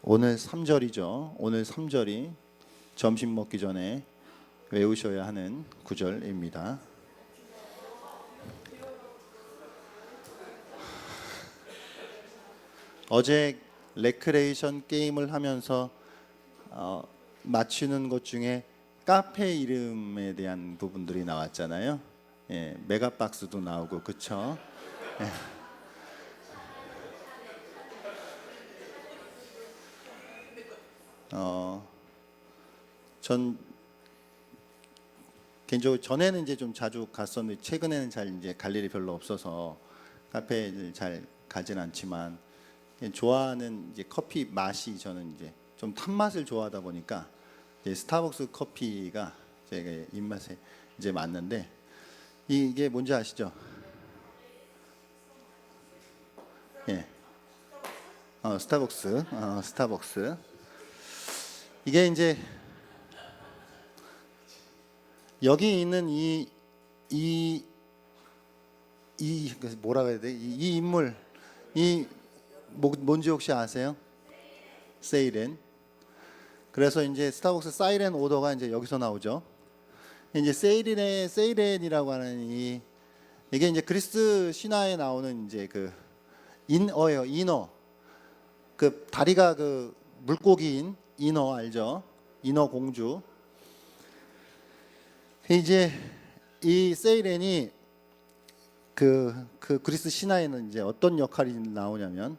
오늘 3절이죠. 오늘 3절이 점심 먹기 전에 외우셔야 하는 구절입니다. 어제 레크레이션 게임을 하면서 맞추는 것 중에 카페 이름에 대한 부분들이 나왔잖아요. 예, 메가박스도 나오고 그쵸? 예. 전 개인적으로 전에는 이제 좀 자주 갔었는데 최근에는 잘 이제 갈 일이 별로 없어서 카페를 잘 가진 않지만 좋아하는 이제 커피 맛이 저는 이제 좀 탄맛을 좋아하다 보니까 이제 스타벅스 커피가 제 입맛에 이제 맞는데 이게 뭔지 아시죠? 예, 스타벅스. 이게 이제 여기 있는 뭐라고 해야 돼? 이 인물 뭔지 혹시 아세요? 세이렌. 그래서 이제 스타벅스 사이렌 오더가 이제 여기서 나오죠. 이제 세이렌이라고 하는 이게 이제 그리스 신화에 나오는 이제 그 인어예요. 인어. 그 다리가 그 물고기인 인어 알죠? 인어 공주. 이제 이 세이렌이 그 그리스 신화에는 이제 어떤 역할이 나오냐면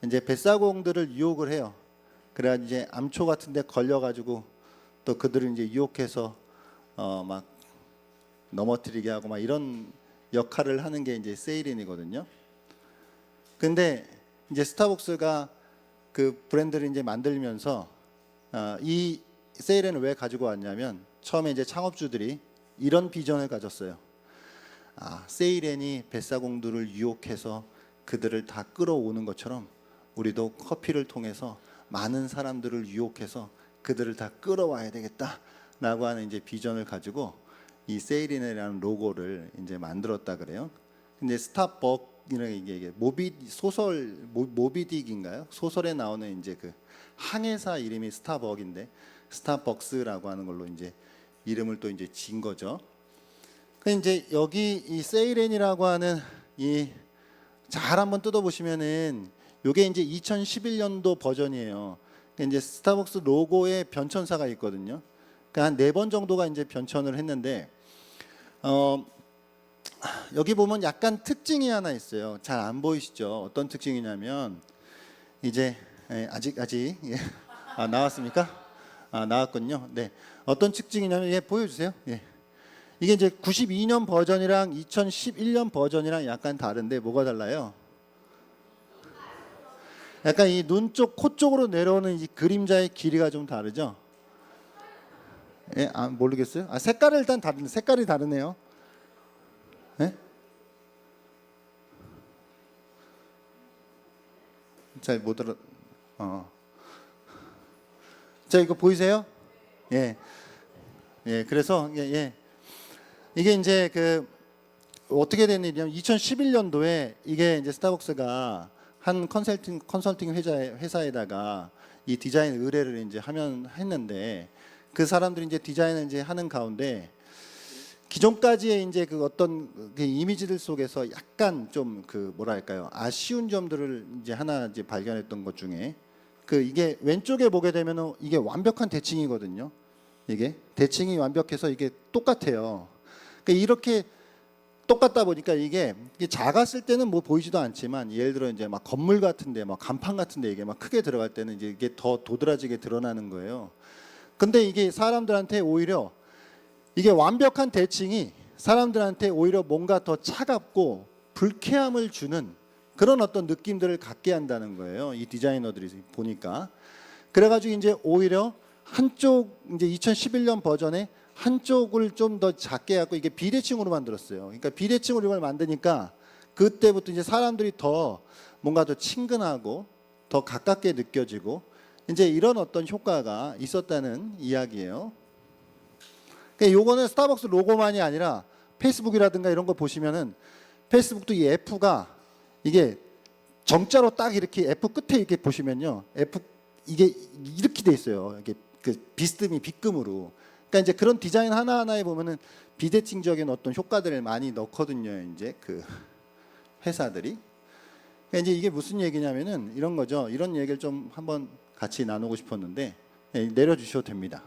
이제 뱃사공들을 유혹을 해요. 그래야 이제 암초 같은데 걸려가지고 또 그들을 이제 유혹해서 막 넘어뜨리게 하고 막 이런 역할을 하는 게 이제 세이렌이거든요. 근데 이제 스타벅스가 그 브랜드를 이제 만들면서 이 세이렌을 왜 가지고 왔냐면 처음에 이제 창업주들이 이런 비전을 가졌어요. 세이렌이 뱃사공들을 유혹해서 그들을 다 끌어오는 것처럼 우리도 커피를 통해서 많은 사람들을 유혹해서 그들을 다 끌어와야 되겠다라고 하는 이제 비전을 가지고 이 세이렌이라는 로고를 이제 만들었다 그래요. 근데 스타벅이라는 이게 모비딕인가요? 소설에 나오는 이제 그 항해사 이름이 스타벅인데 스타벅스라고 하는 걸로 이제 이름을 또 이제 진 거죠. 그 이제 여기 이 세이렌이라고 하는 잘 한번 뜯어보시면은 요게 이제 2011년도 버전이에요. 이제 스타벅스 로고에 변천사가 있거든요. 그러니까 한 4번 정도가 이제 변천을 했는데 여기 보면 약간 특징이 하나 있어요. 잘 안 보이시죠? 어떤 특징이냐면 이제 아직 예. 나왔습니까? 나왔군요. 네. 어떤 특징이냐면 보여주세요. 예. 이게 이제 92년 버전이랑 2011년 버전이랑 약간 다른데 뭐가 달라요? 약간 이 눈 쪽, 코 쪽으로 내려오는 이 그림자의 길이가 좀 다르죠? 예, 모르겠어요. 색깔이 일단 색깔이 다르네요. 예? 잘 못 들어. 자, 이거 보이세요? 예. 예, 그래서 이게 이제 그 어떻게 된 일이냐면 2011년도에 이게 이제 스타벅스가 한 컨설팅 회사에다가 이 디자인 의뢰를 이제 했는데 그 사람들이 이제 디자인을 이제 하는 가운데 기존까지의 이제 그 어떤 그 이미지들 속에서 약간 좀 그 뭐랄까요 아쉬운 점들을 이제 하나 이제 발견했던 것 중에 이게 왼쪽에 보게 되면은 이게 완벽한 대칭이거든요. 이게 대칭이 완벽해서 이게 똑같아요. 그러니까 이렇게 똑같다 보니까 이게 작았을 때는 뭐 보이지도 않지만 예를 들어 이제 막 건물 같은데 막 간판 같은데 이게 막 크게 들어갈 때는 이제 이게 더 도드라지게 드러나는 거예요. 근데 이게 사람들한테 오히려 이게 완벽한 대칭이 사람들한테 오히려 뭔가 더 차갑고 불쾌함을 주는 그런 어떤 느낌들을 갖게 한다는 거예요. 이 디자이너들이 보니까. 그래가지고 이제 오히려 한쪽 이제 2011년 버전에 한쪽을 좀 더 작게 해갖고 이게 비대칭으로 만들었어요. 그러니까 비대칭으로 이걸 만드니까 그때부터 이제 사람들이 더 뭔가 더 친근하고 더 가깝게 느껴지고 이제 이런 어떤 효과가 있었다는 이야기예요. 그러니까 요거는 스타벅스 로고만이 아니라 페이스북이라든가 이런 거 보시면은 페이스북도 이 F가 이게 정자로 딱 이렇게 F 끝에 이렇게 보시면요. F 이게 이렇게 돼 있어요. 이게 그 비스듬히 빗금으로. 그러니까 이제 그런 디자인 하나하나에 보면은 비대칭적인 어떤 효과들을 많이 넣거든요. 이제 그 회사들이. 그러니까 이제 이게 무슨 얘기냐면은 이런 거죠. 이런 얘기를 좀 한번 같이 나누고 싶었는데 내려주셔도 됩니다.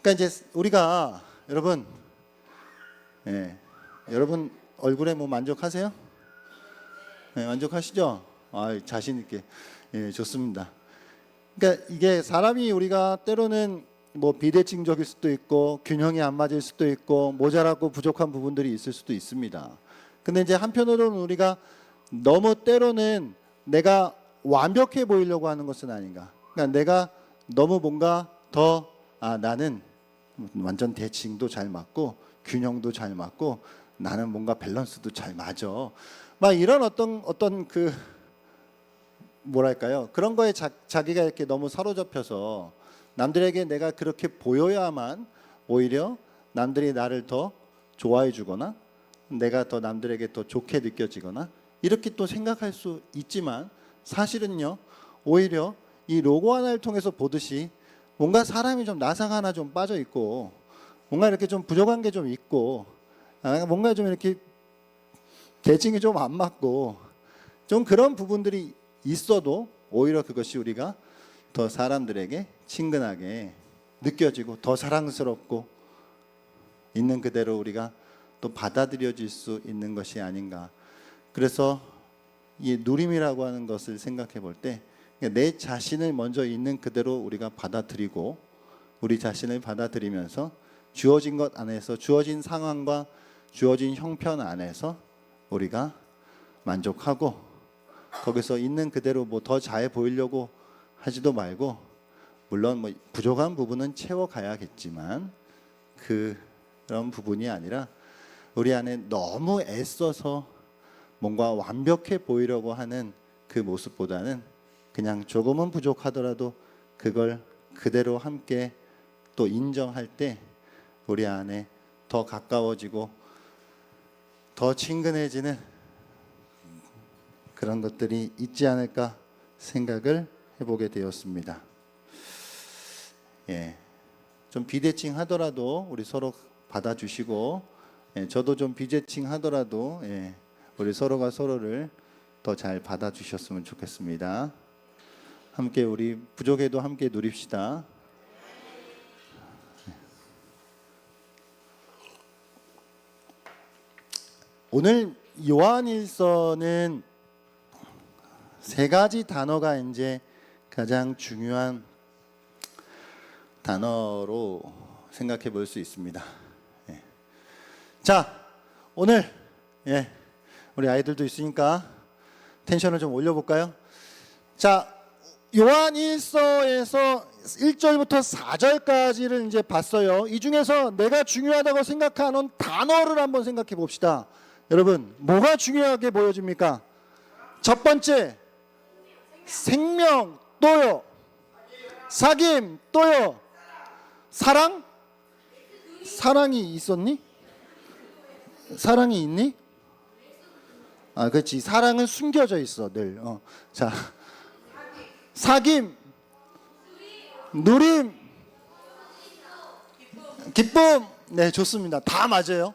그러니까 이제 우리가 여러분, 여러분 얼굴에 뭐 만족하세요? 만족하시죠? 자신 있게. 좋습니다. 그러니까 이게 사람이 우리가 때로는 뭐 비대칭적일 수도 있고 균형이 안 맞을 수도 있고 모자라고 부족한 부분들이 있을 수도 있습니다. 근데 이제 한편으로는 우리가 너무 때로는 내가 완벽해 보이려고 하는 것은 아닌가. 그러니까 내가 너무 뭔가 더 나는 완전 대칭도 잘 맞고 균형도 잘 맞고 나는 뭔가 밸런스도 잘 맞아. 막 이런 어떤 그 뭐랄까요? 그런 거에 자기가 이렇게 너무 사로잡혀서 남들에게 내가 그렇게 보여야만 오히려 남들이 나를 더 좋아해 주거나 내가 더 남들에게 더 좋게 느껴지거나 이렇게 또 생각할 수 있지만 사실은요. 오히려 이 로고 하나를 통해서 보듯이 뭔가 사람이 좀 나상 하나 좀 빠져 있고 뭔가 이렇게 좀 부족한 게 좀 있고 뭔가 좀 이렇게 대칭이 좀 안 맞고 좀 그런 부분들이 있어도 오히려 그것이 우리가 더 사람들에게 친근하게 느껴지고 더 사랑스럽고 있는 그대로 우리가 또 받아들여질 수 있는 것이 아닌가. 그래서 이 누림이라고 하는 것을 생각해 볼 때 내 자신을 먼저 있는 그대로 우리가 받아들이고 우리 자신을 받아들이면서 주어진 것 안에서 주어진 상황과 주어진 형편 안에서 우리가 만족하고 거기서 있는 그대로 뭐 더 잘 보이려고 하지도 말고 물론 뭐 부족한 부분은 채워가야겠지만 그런 부분이 아니라 우리 안에 너무 애써서 뭔가 완벽해 보이려고 하는 그 모습보다는 그냥 조금은 부족하더라도 그걸 그대로 함께 또 인정할 때 우리 안에 더 가까워지고 더 친근해지는 그런 것들이 있지 않을까 생각을 해보게 되었습니다. 좀 비대칭 하더라도 우리 서로 받아주시고 저도 좀 비대칭 하더라도 우리 서로가 서로를 더 잘 받아주셨으면 좋겠습니다. 함께 우리 부족해도 함께 누립시다. 오늘 요한일서는 세 가지 단어가 이제 가장 중요한 단어로 생각해 볼 수 있습니다. 자, 오늘 우리 아이들도 있으니까 텐션을 좀 올려볼까요? 자, 요한일서에서 1절부터 4절까지를 이제 봤어요. 이 중에서 내가 중요하다고 생각하는 단어를 한번 생각해 봅시다. 여러분, 뭐가 중요하게 보여집니까? 첫 번째, 생명, 또요. 사귐, 또요. 사랑? 사랑이 있었니? 사랑이 있니? 그렇지. 사랑은 숨겨져 있어 늘. 자, 사귐, 누림, 기쁨. 네, 좋습니다. 다 맞아요.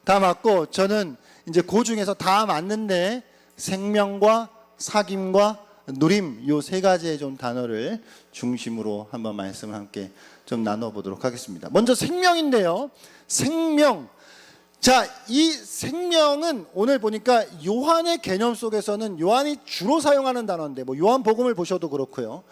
다 맞고 저는 이제 그 중에서 다 맞는데 생명과 사귐과 누림 요 세 가지의 좀 단어를 중심으로 한번 말씀을 함께 좀 나눠보도록 하겠습니다. 먼저 생명인데요. 생명. 자, 이 생명은 오늘 보니까 요한의 개념 속에서는 요한이 주로 사용하는 단어인데 뭐 요한복음을 보셔도 그렇고요.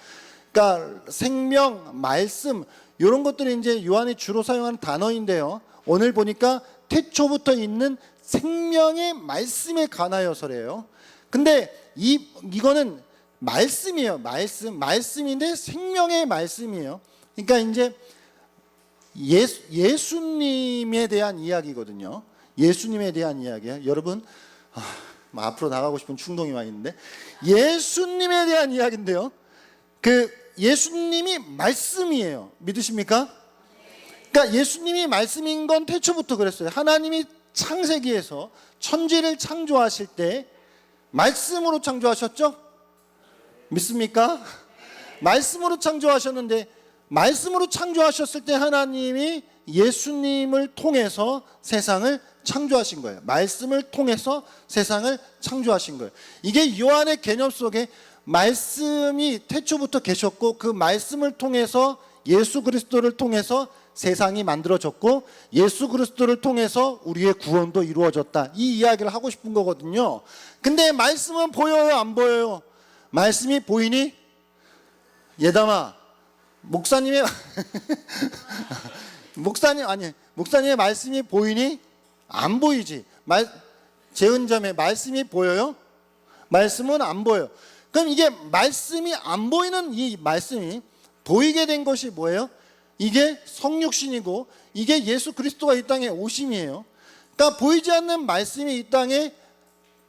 그러니까 생명, 말씀 이런 것들이 이제 요한이 주로 사용하는 단어인데요. 오늘 보니까 태초부터 있는 생명의 말씀에 관하여서래요. 근데 이거는 말씀이에요. 말씀인데 생명의 말씀이에요. 그러니까 이제 예수님에 대한 이야기거든요. 예수님에 대한 이야기야. 여러분, 앞으로 나가고 싶은 충동이 많이 있는데 예수님에 대한 이야기인데요. 그 예수님이 말씀이에요. 믿으십니까? 그러니까 예수님이 말씀인 건 태초부터 그랬어요. 하나님이 창세기에서 천지를 창조하실 때 말씀으로 창조하셨죠? 믿습니까? 말씀으로 창조하셨는데, 말씀으로 창조하셨을 때 하나님이 예수님을 통해서 세상을 창조하신 거예요. 말씀을 통해서 세상을 창조하신 거예요. 이게 요한의 개념 속에 말씀이 태초부터 계셨고, 그 말씀을 통해서 예수 그리스도를 통해서 세상이 만들어졌고, 예수 그리스도를 통해서 우리의 구원도 이루어졌다, 이 이야기를 하고 싶은 거거든요. 근데 말씀은 보여요, 안 보여요? 말씀이 보이니? 예담아, 목사님의 목사님의 말씀이 보이니? 안 보이지. 재은자매, 말씀이 보여요? 말씀은 안 보여. 그럼 이게 말씀이 안 보이는 이 말씀이 보이게 된 것이 뭐예요? 이게 성육신이고, 이게 예수 그리스도가 이 땅에 오심이에요. 그러니까 보이지 않는 말씀이 이 땅에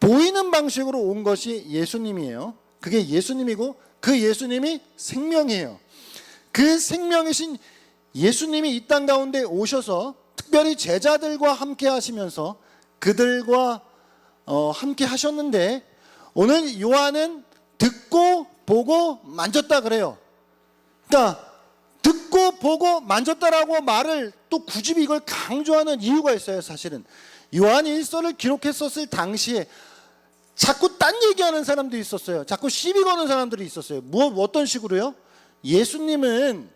보이는 방식으로 온 것이 예수님이에요. 그게 예수님이고, 그 예수님이 생명이에요. 그 생명이신 예수님이 이 땅 가운데 오셔서 특별히 제자들과 함께 하시면서 그들과 함께 하셨는데, 오늘 요한은 듣고 보고 만졌다 그래요. 그러니까 듣고 보고 만졌다라고 말을 또 굳이 이걸 강조하는 이유가 있어요. 사실은 요한이 일서를 기록했었을 당시에 자꾸 딴 얘기하는 사람들이 있었어요. 자꾸 시비 거는 사람들이 있었어요. 어떤 식으로요? 예수님이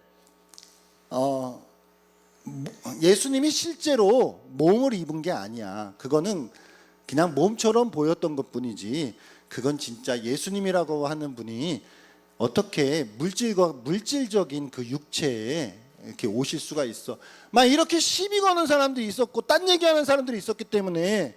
실제로 몸을 입은 게 아니야. 그거는 그냥 몸처럼 보였던 것뿐이지, 그건 진짜 예수님이라고 하는 분이 어떻게 물질적인 그 육체에 이렇게 오실 수가 있어. 막 이렇게 시비 거는 사람들이 있었고, 딴 얘기하는 사람들이 있었기 때문에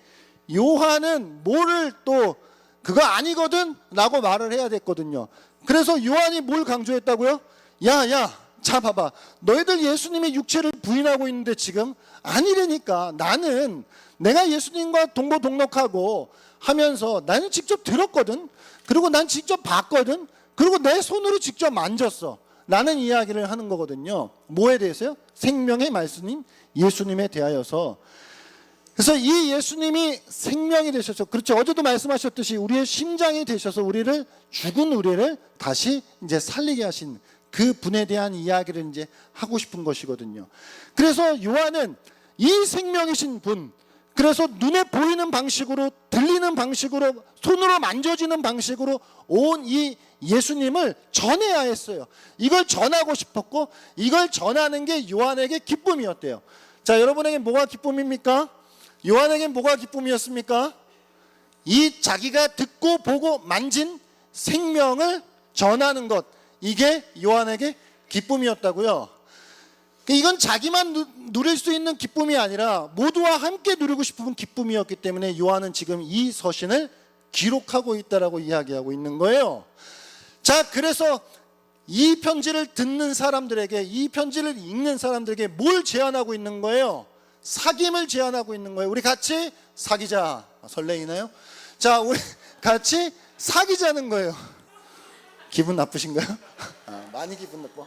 요한은 뭐를 또 그거 아니거든 라고 말을 해야 됐거든요. 그래서 요한이 뭘 강조했다고요? 야, 자 봐봐, 너희들 예수님의 육체를 부인하고 있는데 지금 아니라니까. 나는 내가 예수님과 동거동록하고 하면서 나는 직접 들었거든. 그리고 난 직접 봤거든. 그리고 내 손으로 직접 만졌어 라는 이야기를 하는 거거든요. 뭐에 대해서요? 생명의 말씀인 예수님에 대하여서. 그래서 이 예수님이 생명이 되셔서, 그렇죠, 어제도 말씀하셨듯이 우리의 심장이 되셔서 죽은 우리를 다시 이제 살리게 하신 그 분에 대한 이야기를 이제 하고 싶은 것이거든요. 그래서 요한은 이 생명이신 분, 그래서 눈에 보이는 방식으로, 들리는 방식으로, 손으로 만져지는 방식으로 온 이 예수님을 전해야 했어요. 이걸 전하고 싶었고, 이걸 전하는 게 요한에게 기쁨이었대요. 자, 여러분에게 뭐가 기쁨입니까? 요한에게 뭐가 기쁨이었습니까? 이 자기가 듣고 보고 만진 생명을 전하는 것, 이게 요한에게 기쁨이었다고요. 이건 자기만 누릴 수 있는 기쁨이 아니라 모두와 함께 누리고 싶은 기쁨이었기 때문에 요한은 지금 이 서신을 기록하고 있다라고 이야기하고 있는 거예요. 자, 그래서 이 편지를 듣는 사람들에게, 이 편지를 읽는 사람들에게 뭘 제안하고 있는 거예요? 사귐을 제안하고 있는 거예요. 우리 같이 사귀자. 설레이나요? 자, 우리 같이 사귀자는 거예요. 기분 나쁘신가요? 많이 기분 나빠.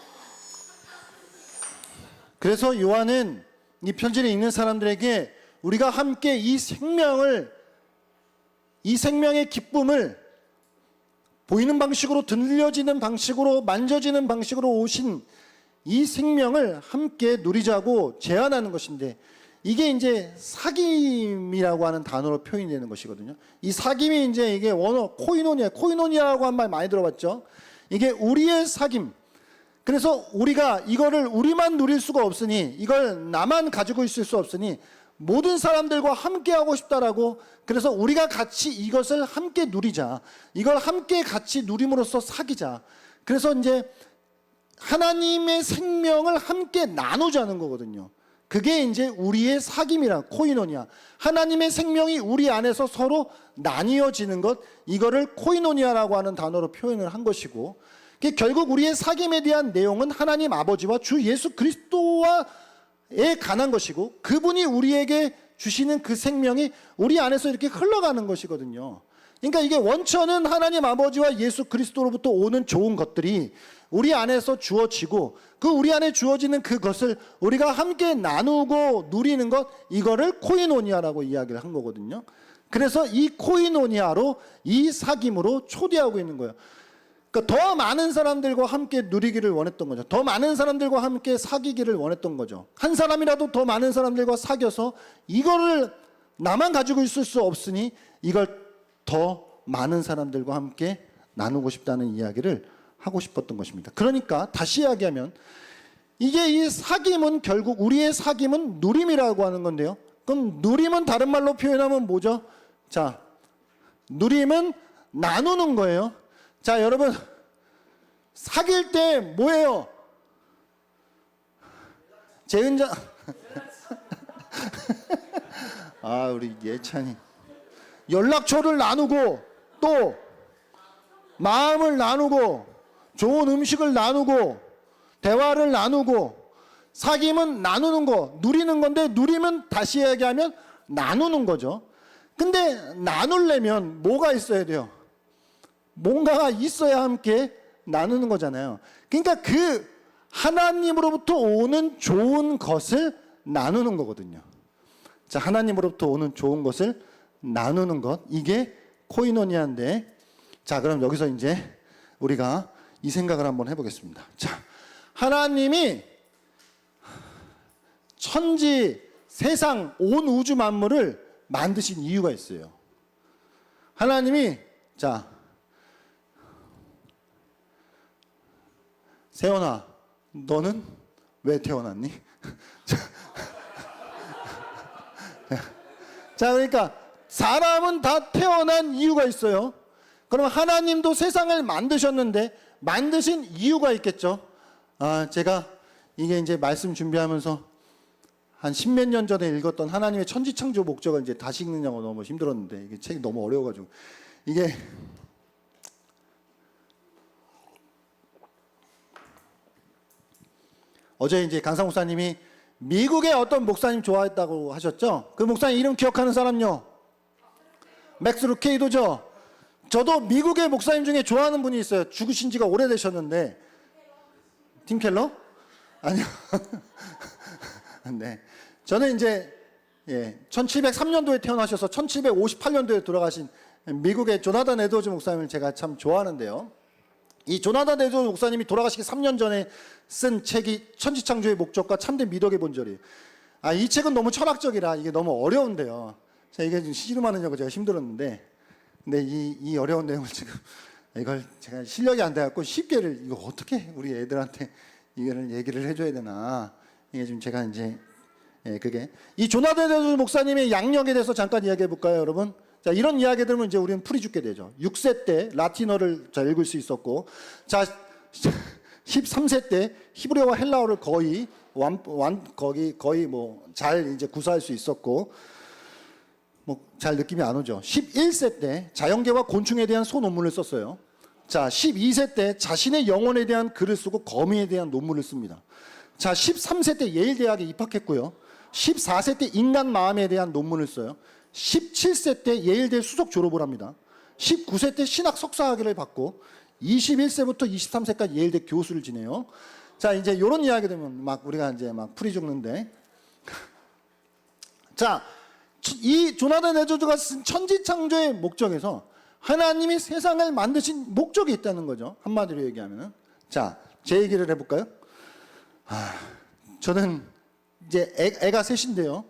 그래서 요한은 이 편지를 읽는 사람들에게 우리가 함께 이 생명의 기쁨을 보이는 방식으로, 들려지는 방식으로, 만져지는 방식으로 오신 이 생명을 함께 누리자고 제안하는 것인데, 이게 이제 사귐이라고 하는 단어로 표현이 되는 것이거든요. 이 사귐이 이제 이게 원어 코이노니아라고 한 말 많이 들어봤죠. 이게 우리의 사귐. 그래서 우리가 이거를 우리만 누릴 수가 없으니, 이걸 나만 가지고 있을 수 없으니 모든 사람들과 함께 하고 싶다라고, 그래서 우리가 같이 이것을 함께 누리자, 이걸 함께 같이 누림으로써 사귀자. 그래서 이제 하나님의 생명을 함께 나누자는 거거든요. 그게 이제 우리의 사귐이란 코이노니아. 하나님의 생명이 우리 안에서 서로 나뉘어지는 것, 이거를 코이노니아라고 하는 단어로 표현을 한 것이고, 결국 우리의 사귐에 대한 내용은 하나님 아버지와 주 예수 그리스도와에 관한 것이고, 그분이 우리에게 주시는 그 생명이 우리 안에서 이렇게 흘러가는 것이거든요. 그러니까 이게 원천은 하나님 아버지와 예수 그리스도로부터 오는 좋은 것들이 우리 안에서 주어지고, 그 우리 안에 주어지는 그것을 우리가 함께 나누고 누리는 것, 이거를 코이노니아라고 이야기를 한 거거든요. 그래서 이 코이노니아로, 이 사귐으로 초대하고 있는 거예요. 그러니까 더 많은 사람들과 함께 누리기를 원했던 거죠. 더 많은 사람들과 함께 사귀기를 원했던 거죠. 한 사람이라도 더 많은 사람들과 사귀어서 이거를 나만 가지고 있을 수 없으니 이걸 더 많은 사람들과 함께 나누고 싶다는 이야기를 하고 싶었던 것입니다. 그러니까 다시 이야기하면 이게 이 사귐은 결국 우리의 사귐은 누림이라고 하는 건데요. 그럼 누림은 다른 말로 표현하면 뭐죠? 자, 누림은 나누는 거예요. 자, 여러분 사귈 때 뭐예요? 재은자 아, 우리 예찬이 연락처를 나누고 또 마음을 나누고 좋은 음식을 나누고 대화를 나누고 사귐은 나누는 거, 누리는 건데 누리면 다시 얘기하면 나누는 거죠. 근데 나누려면 뭐가 있어야 돼요? 뭔가가 있어야 함께 나누는 거잖아요. 그러니까 그 하나님으로부터 오는 좋은 것을 나누는 거거든요. 자, 하나님으로부터 오는 좋은 것을 나누는 것, 이게 코이노니아인데, 자, 그럼 여기서 이제 우리가 이 생각을 한번 해보겠습니다. 자, 하나님이 천지, 세상, 온 우주 만물을 만드신 이유가 있어요. 하나님이, 자, 세연아, 너는 왜 태어났니? 자, 그러니까 사람은 다 태어난 이유가 있어요. 그럼 하나님도 세상을 만드셨는데 만드신 이유가 있겠죠. 아, 제가 이게 이제 말씀 준비하면서 한 십몇 년 전에 읽었던 하나님의 천지창조 목적을 이제 다시 읽느냐고 너무 힘들었는데 이게 책이 너무 어려워가지고 이게 어제 이제 강상 목사님이 미국의 어떤 목사님 좋아했다고 하셨죠? 그 목사님 이름 기억하는 사람요? 맥스 루케이도죠? 저도 미국의 목사님 중에 좋아하는 분이 있어요. 죽으신 지가 오래되셨는데. 팀 켈러? 아니요. 네. 저는 이제 1703년도에 태어나셔서 1758년도에 돌아가신 미국의 조나단 에드워즈 목사님을 제가 참 좋아하는데요. 이 조나단 에드워즈 목사님이 돌아가시기 3년 전에 쓴 책이 천지창조의 목적과 참된 미덕의 본절이에요. 아, 이 책은 너무 철학적이라 이게 너무 어려운데요. 제가 이게 좀 씨름하느냐고 제가 힘들었는데, 근데 이 어려운 내용을 지금 이걸 제가 실력이 안 돼갖고 쉽게를 이거 어떻게 우리 애들한테 이거를 얘기를 해줘야 되나, 이게 지금 제가 이제 그게 이 조나단 에드워즈 목사님의 양력에 대해서 잠깐 이야기해 볼까요, 여러분? 자, 이런 이야기 들으면 이제 우리는 풀이 죽게 되죠. 6세 때 라틴어를 잘 읽을 수 있었고, 자, 13세 때 히브리어와 헬라어를 거의 뭐 잘 이제 구사할 수 있었고, 뭐 잘 느낌이 안 오죠. 11세 때 자연계와 곤충에 대한 소논문을 썼어요. 자, 12세 때 자신의 영혼에 대한 글을 쓰고 거미에 대한 논문을 씁니다. 자, 13세 때 예일 대학에 입학했고요. 14세 때 인간 마음에 대한 논문을 써요. 17세 때 예일대 수석 졸업을 합니다. 19세 때 신학 석사학위를 받고 21세부터 23세까지 예일대 교수를 지내요. 자, 이제 이런 이야기 되면 막 우리가 이제 막 풀이 죽는데, 자, 이 조나단 에드워즈가 쓴 천지창조의 목적에서 하나님이 세상을 만드신 목적이 있다는 거죠. 한마디로 얘기하면은. 자, 제 얘기를 해볼까요? 저는 이제 애가 셋인데요.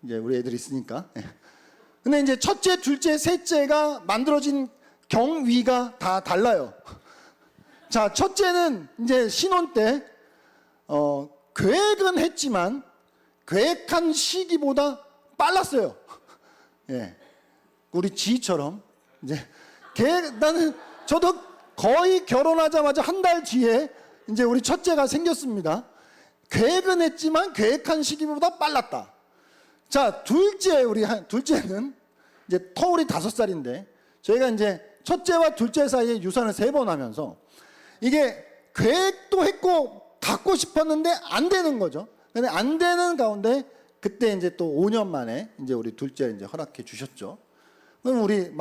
이제 우리 애들이 있으니까. 근데 이제 첫째, 둘째, 셋째가 만들어진 경위가 다 달라요. 자, 첫째는 이제 신혼 때 계획은 했지만 계획한 시기보다 빨랐어요. 예, 우리 지희처럼 이제 나는 저도 거의 결혼하자마자 한 달 뒤에 이제 우리 첫째가 생겼습니다. 계획은 했지만 계획한 시기보다 빨랐다. 자, 둘째는 이제 터울이 5살인데 저희가 이제 첫째와 둘째 사이에 유산을 3번 하면서 이게 계획도 했고 갖고 싶었는데 안 되는 거죠. 근데 안 되는 가운데 그때 이제 또 5년 만에 이제 우리 둘째 이제 허락해 주셨죠. 그럼 우리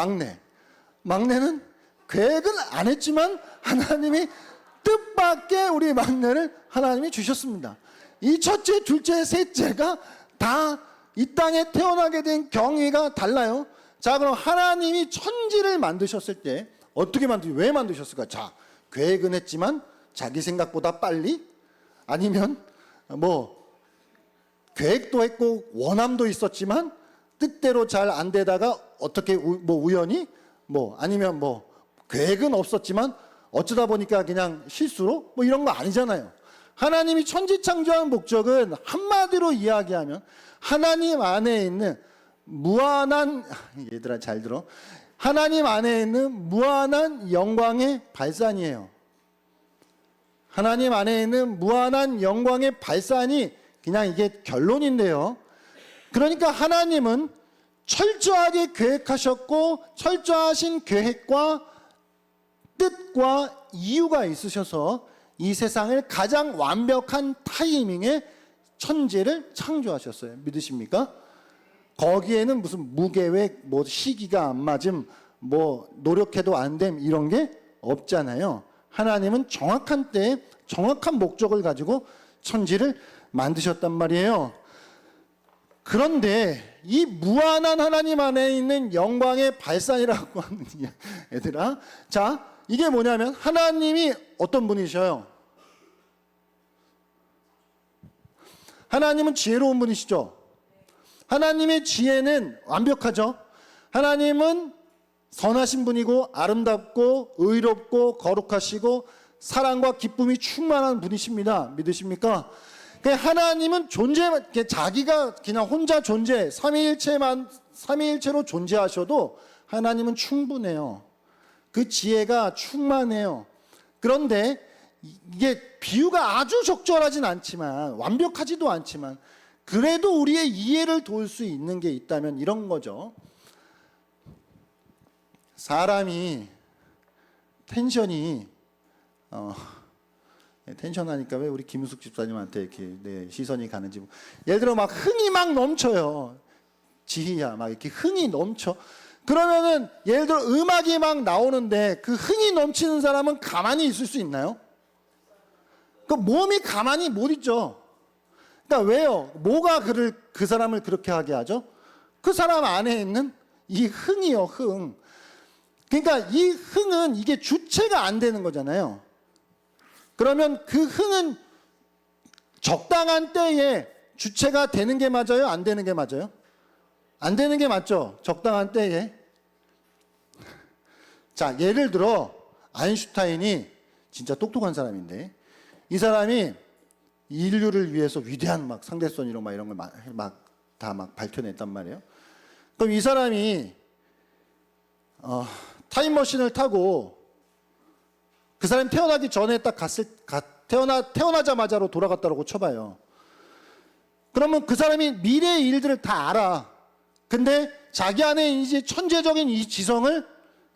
막내는 계획은 안 했지만 하나님이 뜻밖의 우리 막내를 하나님이 주셨습니다. 이 첫째, 둘째, 셋째가 다 이 땅에 태어나게 된 경위가 달라요. 자, 그럼 하나님이 천지를 만드셨을 때 왜 만드셨을까? 자, 계획은 했지만 자기 생각보다 빨리? 아니면 뭐 계획도 했고 원함도 있었지만 뜻대로 잘 안 되다가 어떻게 우연히 아니면 계획은 없었지만 어쩌다 보니까 그냥 실수로 이런 거 아니잖아요. 하나님이 천지 창조한 목적은 한마디로 이야기하면 하나님 안에 있는 무한한, 얘들아 잘 들어, 하나님 안에 있는 무한한 영광의 발산이에요. 하나님 안에 있는 무한한 영광의 발산이 그냥 이게 결론인데요. 그러니까 하나님은 철저하게 계획하셨고 철저하신 계획과 뜻과 이유가 있으셔서 이 세상을 가장 완벽한 타이밍에 천지를 창조하셨어요. 믿으십니까? 거기에는 무슨 무계획, 시기가 안 맞음, 노력해도 안 됨 이런 게 없잖아요. 하나님은 정확한 때에 정확한 목적을 가지고 천지를 만드셨단 말이에요. 그런데 이 무한한 하나님 안에 있는 영광의 발산이라고 하는 얘들아, 자, 이게 뭐냐면 하나님이 어떤 분이셔요? 하나님은 지혜로운 분이시죠. 하나님의 지혜는 완벽하죠. 하나님은 선하신 분이고 아름답고 의롭고 거룩하시고 사랑과 기쁨이 충만한 분이십니다. 믿으십니까? 하나님은 자기가 그냥 혼자 삼위일체로 존재하셔도 하나님은 충분해요. 그 지혜가 충만해요. 그런데 이게 비유가 아주 적절하진 않지만, 완벽하지도 않지만, 그래도 우리의 이해를 도울 수 있는 게 있다면 이런 거죠. 사람이 텐션이 텐션 하니까 왜 우리 김우숙 집사님한테 이렇게 시선이 가는지. 예를 들어 막 흥이 막 넘쳐요. 지희야, 막 이렇게 흥이 넘쳐. 그러면은 예를 들어 음악이 막 나오는데 그 흥이 넘치는 사람은 가만히 있을 수 있나요? 그 몸이 가만히 못 있죠. 그러니까 왜요? 뭐가 그 사람을 그렇게 하게 하죠? 그 사람 안에 있는 이 흥이요, 흥. 그러니까 이 흥은 이게 주체가 안 되는 거잖아요. 그러면 그 흥은 적당한 때에 주체가 되는 게 맞아요? 안 되는 게 맞아요? 안 되는 게 맞죠? 적당한 때에. 자, 예를 들어 아인슈타인이 진짜 똑똑한 사람인데 이 사람이 인류를 위해서 위대한 상대성 이론 이런 걸 다 밝혀냈단 말이에요. 그럼 이 사람이 타임머신을 타고 그 사람이 태어나기 전에 딱 태어나자마자로 돌아갔다고 쳐봐요. 그러면 그 사람이 미래의 일들을 다 알아. 근데 자기 안에 이제 천재적인 이 지성을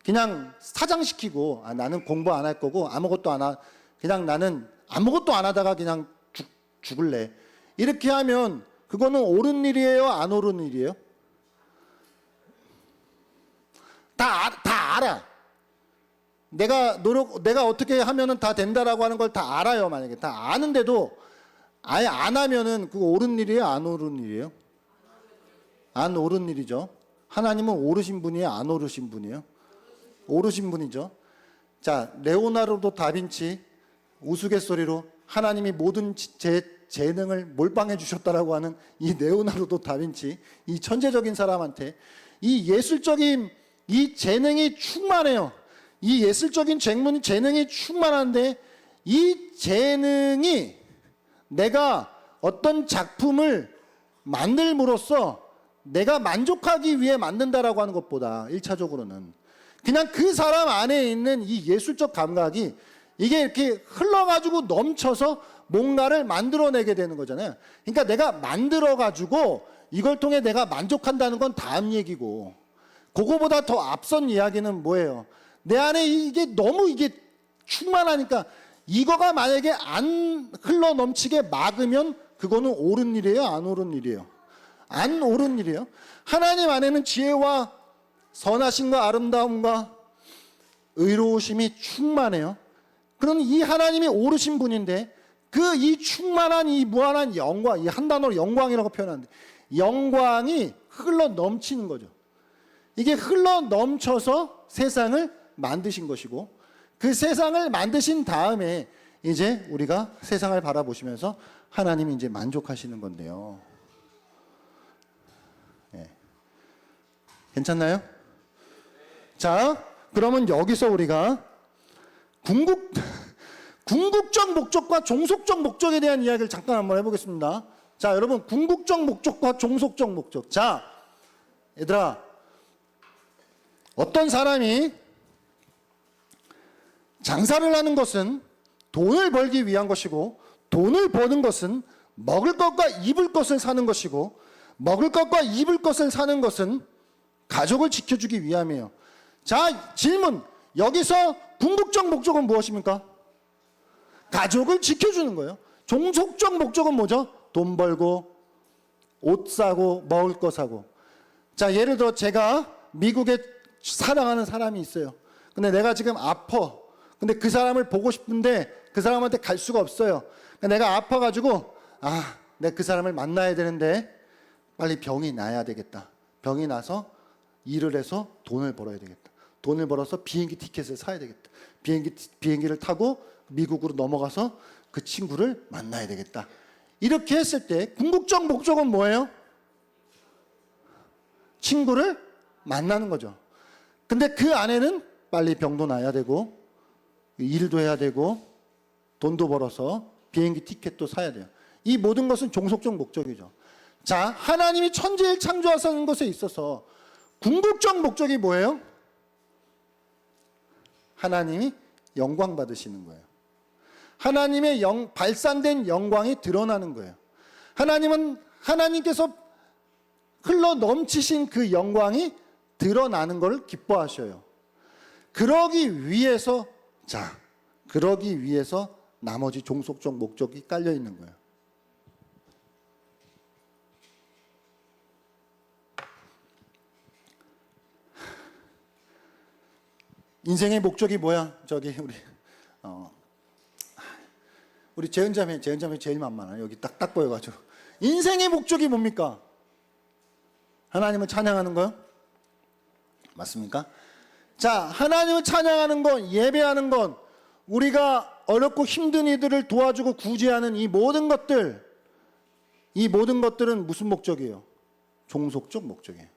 그냥 사장시키고, 나는 공부 안 할 거고 아무것도 안 하, 그냥 나는 아무것도 안 하다가 그냥 죽을래. 이렇게 하면 그거는 옳은 일이에요? 안 옳은 일이에요? 다 알아. 내가 어떻게 하면은 다 된다라고 하는 걸 다 알아요. 만약에 다 아는데도 아예 안 하면은 그거 옳은 일이에요? 안 옳은 일이에요? 안 옳은 일이죠. 하나님은 오르신 분이에요? 안 오르신 분이에요? 오르신 분이죠. 자, 레오나르도 다빈치 우스갯소리로 하나님이 모든 재능을 몰빵해 주셨다라고 하는 이 레오나르도 다빈치, 이 천재적인 사람한테 이 예술적인 이 재능이 충만해요. 이 예술적인 재능이 충만한데 이 재능이 내가 어떤 작품을 만들므로써 내가 만족하기 위해 만든다라고 하는 것보다 1차적으로는 그냥 그 사람 안에 있는 이 예술적 감각이 이게 이렇게 흘러가지고 넘쳐서 뭔가를 만들어내게 되는 거잖아요. 그러니까 내가 만들어가지고 이걸 통해 내가 만족한다는 건 다음 얘기고, 그거보다 더 앞선 이야기는 뭐예요? 내 안에 이게 너무 이게 충만하니까 이거가 만약에 안 흘러 넘치게 막으면 그거는 옳은 일이에요? 안 옳은 일이에요? 안 옳은 일이에요. 하나님 안에는 지혜와 선하심과 아름다움과 의로우심이 충만해요. 그럼 이 하나님이 오르신 분인데 그 이 충만한 이 무한한 영광, 이 한 단어로 영광이라고 표현하는데 영광이 흘러 넘치는 거죠. 이게 흘러 넘쳐서 세상을 만드신 것이고, 그 세상을 만드신 다음에 이제 우리가 세상을 바라보시면서 하나님이 이제 만족하시는 건데요. 예. 괜찮나요? 자, 그러면 여기서 우리가 궁극적 목적과 종속적 목적에 대한 이야기를 잠깐 한번 해보겠습니다. 자, 여러분, 궁극적 목적과 종속적 목적. 자, 얘들아, 어떤 사람이 장사를 하는 것은 돈을 벌기 위한 것이고, 돈을 버는 것은 먹을 것과 입을 것을 사는 것이고, 먹을 것과 입을 것을 사는 것은 가족을 지켜주기 위함이에요. 자, 질문. 여기서 궁극적 목적은 무엇입니까? 가족을 지켜주는 거예요. 종속적 목적은 뭐죠? 돈 벌고, 옷 사고, 먹을 거 사고. 자, 예를 들어 제가 미국에 사랑하는 사람이 있어요. 근데 내가 지금 아파. 근데 그 사람을 보고 싶은데 그 사람한테 갈 수가 없어요. 내가 아파가지고, 내가 그 사람을 만나야 되는데 빨리 병이 나야 되겠다. 병이 나서 일을 해서 돈을 벌어야 되겠다. 돈을 벌어서 비행기 티켓을 사야 되겠다. 비행기를 타고 미국으로 넘어가서 그 친구를 만나야 되겠다. 이렇게 했을 때 궁극적 목적은 뭐예요? 친구를 만나는 거죠. 근데 그 안에는 빨리 병도 나야 되고, 일도 해야 되고, 돈도 벌어서 비행기 티켓도 사야 돼요. 이 모든 것은 종속적 목적이죠. 자, 하나님이 천지를 창조하시는 것에 있어서 궁극적 목적이 뭐예요? 하나님이 영광 받으시는 거예요. 하나님의 발산된 영광이 드러나는 거예요. 하나님께서 흘러 넘치신 그 영광이 드러나는 것을 기뻐하셔요. 그러기 위해서 나머지 종속적 목적이 깔려 있는 거예요. 인생의 목적이 뭐야? 저기 우리 재은자매 제일 만만해요. 여기 딱 보여가지고. 인생의 목적이 뭡니까? 하나님을 찬양하는 거요? 맞습니까? 자, 하나님을 찬양하는 건, 예배하는 건, 우리가 어렵고 힘든 이들을 도와주고 구제하는 이 모든 것들은 무슨 목적이에요? 종속적 목적이에요.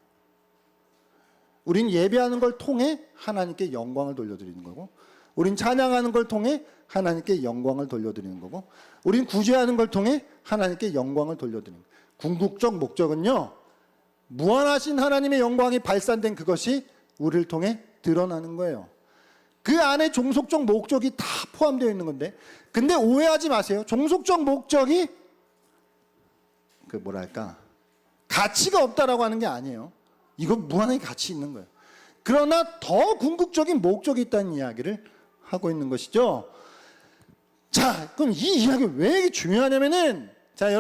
우린 예배하는 걸 통해 하나님께 영광을 돌려드리는 거고, 우린 찬양하는 걸 통해 하나님께 영광을 돌려드리는 거고, 우린 구제하는 걸 통해 하나님께 영광을 돌려드리는 거예요. 궁극적 목적은요, 무한하신 하나님의 영광이 발산된 그것이 우리를 통해 드러나는 거예요. 그 안에 종속적 목적이 다 포함되어 있는 건데, 근데 오해하지 마세요. 종속적 목적이 가치가 없다라고 하는 게 아니에요. 이건 무한하게 가치 있는 거예요. 그러나 더 궁극적인 목적이 있다는 이야기를 하고 있는 것이죠. 자, 그럼 이 이야기가 왜 중요하냐면은, 자,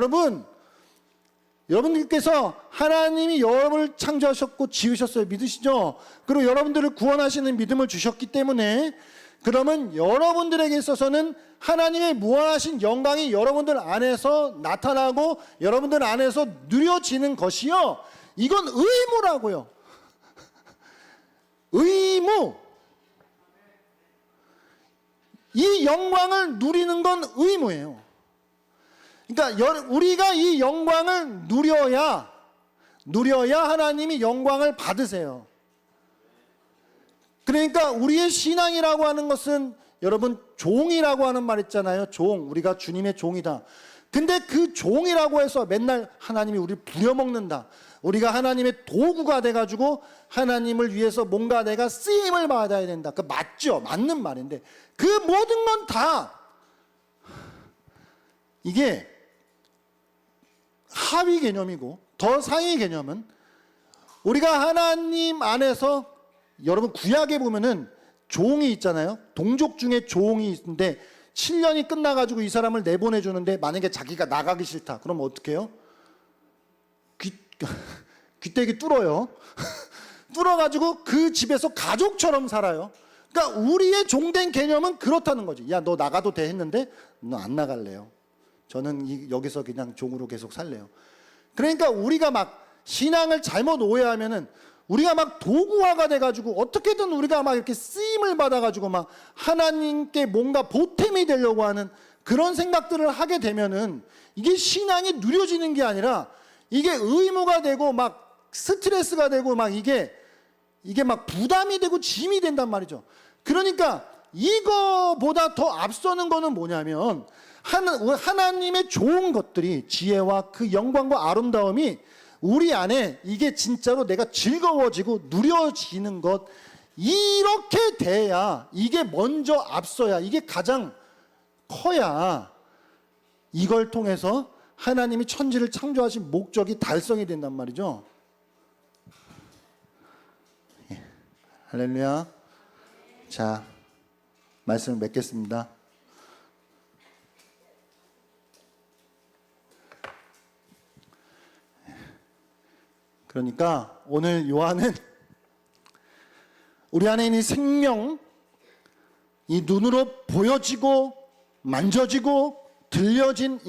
여러분들께서 하나님이 여러분을 창조하셨고 지으셨어요. 믿으시죠? 그리고 여러분들을 구원하시는 믿음을 주셨기 때문에, 그러면 여러분들에게 있어서는 하나님의 무한하신 영광이 여러분들 안에서 나타나고 여러분들 안에서 누려지는 것이요, 이건 의무라고요. 의무. 이 영광을 누리는 건 의무예요. 그러니까 우리가 이 영광을 누려야 하나님이 영광을 받으세요. 그러니까 우리의 신앙이라고 하는 것은, 여러분, 종이라고 하는 말 있잖아요. 종. 우리가 주님의 종이다. 근데 그 종이라고 해서 맨날 하나님이 우리를 부려먹는다, 우리가 하나님의 도구가 돼가지고 하나님을 위해서 뭔가 내가 쓰임을 받아야 된다, 그 맞죠? 맞는 말인데, 그 모든 건 다 이게 하위 개념이고, 더 상위 개념은 우리가 하나님 안에서, 여러분 구약에 보면은 종이 있잖아요. 동족 중에 종이 있는데 7년이 끝나가지고 이 사람을 내보내주는데, 만약에 자기가 나가기 싫다 그러면 어떻게 해요? 귀때기 뚫어요. 뚫어가지고 그 집에서 가족처럼 살아요. 그러니까 우리의 종된 개념은 그렇다는 거지. 야, 너 나가도 돼 했는데 너 안 나갈래요. 저는 여기서 그냥 종으로 계속 살래요. 그러니까 우리가 막 신앙을 잘못 오해하면은, 우리가 막 도구화가 돼가지고 어떻게든 우리가 막 이렇게 쓰임을 받아가지고 막 하나님께 뭔가 보탬이 되려고 하는 그런 생각들을 하게 되면은 이게 신앙이 누려지는 게 아니라 이게 의무가 되고 막 스트레스가 되고 막 이게 막 부담이 되고 짐이 된단 말이죠. 그러니까 이거보다 더 앞서는 거는 뭐냐면 하나님의 좋은 것들이 지혜와 그 영광과 아름다움이 우리 안에 이게 진짜로 내가 즐거워지고 누려지는 것, 이렇게 돼야, 이게 먼저 앞서야, 이게 가장 커야 이걸 통해서 하나님이 천지를 창조하신 목적이 달성이 된단 말이죠. 예. 할렐루야. 자, 말씀을 맺겠습니다. 그러니까 오늘 요한은 우리 안에 있는 생명, 이 눈으로 보여지고 만져지고 들려진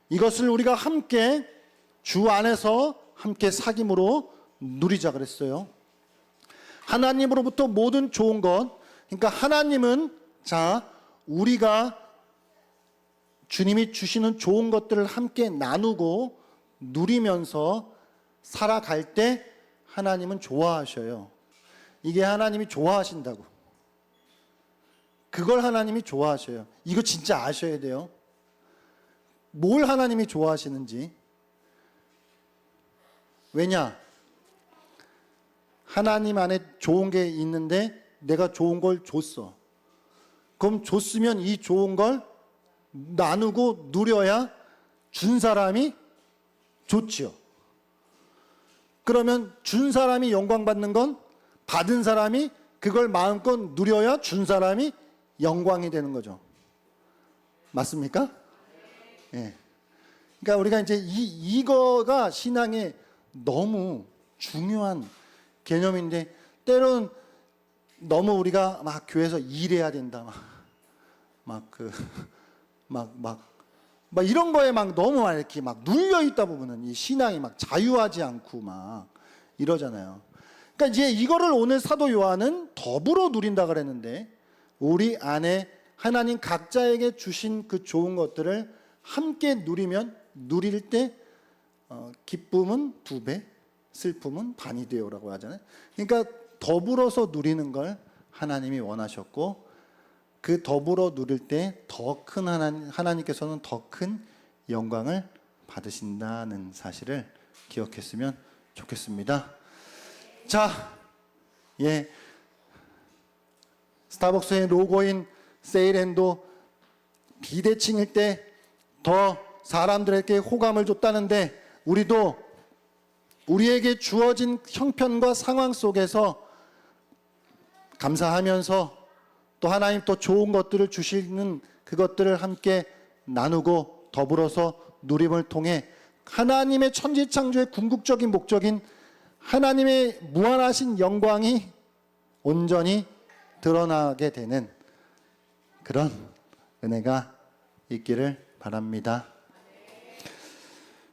이것을 우리가 함께 주 안에서 함께 사귐으로 누리자 그랬어요. 하나님으로부터 모든 좋은 것, 그러니까 하나님은 우리가 주님이 주시는 좋은 것들을 함께 나누고 누리면서 살아갈 때 하나님은 좋아하셔요. 이게 하나님이 좋아하신다고. 그걸 하나님이 좋아하셔요. 이거 진짜 아셔야 돼요. 뭘 하나님이 좋아하시는지. 왜냐? 하나님 안에 좋은 게 있는데 내가 좋은 걸 줬어. 그럼 줬으면 이 좋은 걸 나누고 누려야 준 사람이 좋지요. 그러면 준 사람이 영광 받는 건 받은 사람이 그걸 마음껏 누려야 준 사람이 영광이 되는 거죠. 맞습니까? 예. 그러니까 우리가 이제 이거가 신앙의 너무 중요한 개념인데, 때로는 너무 우리가 막 교회에서 일해야 된다, 막 이런 거에 막 너무 막 이렇게 막 눌려 있다 보면은 이 신앙이 막 자유하지 않고 막 이러잖아요. 그러니까 이제 이거를 오늘 사도 요한은 더불어 누린다 그랬는데, 우리 안에 하나님 각자에게 주신 그 좋은 것들을 함께 누릴 때 기쁨은 2배, 슬픔은 반이 되요라고 하잖아요. 그러니까 더불어서 누리는 걸 하나님이 원하셨고, 그 더불어 누릴 때 더 큰 하나님께서는 더 큰 영광을 받으신다는 사실을 기억했으면 좋겠습니다. 자, 스타벅스의 로고인 세일핸도 비대칭일 때 더 사람들에게 호감을 줬다는데, 우리도 우리에게 주어진 형편과 상황 속에서 감사하면서 또 하나님 또 좋은 것들을 주시는 그것들을 함께 나누고 더불어서 누림을 통해 하나님의 천지창조의 궁극적인 목적인 하나님의 무한하신 영광이 온전히 드러나게 되는 그런 은혜가 있기를 바랍니다.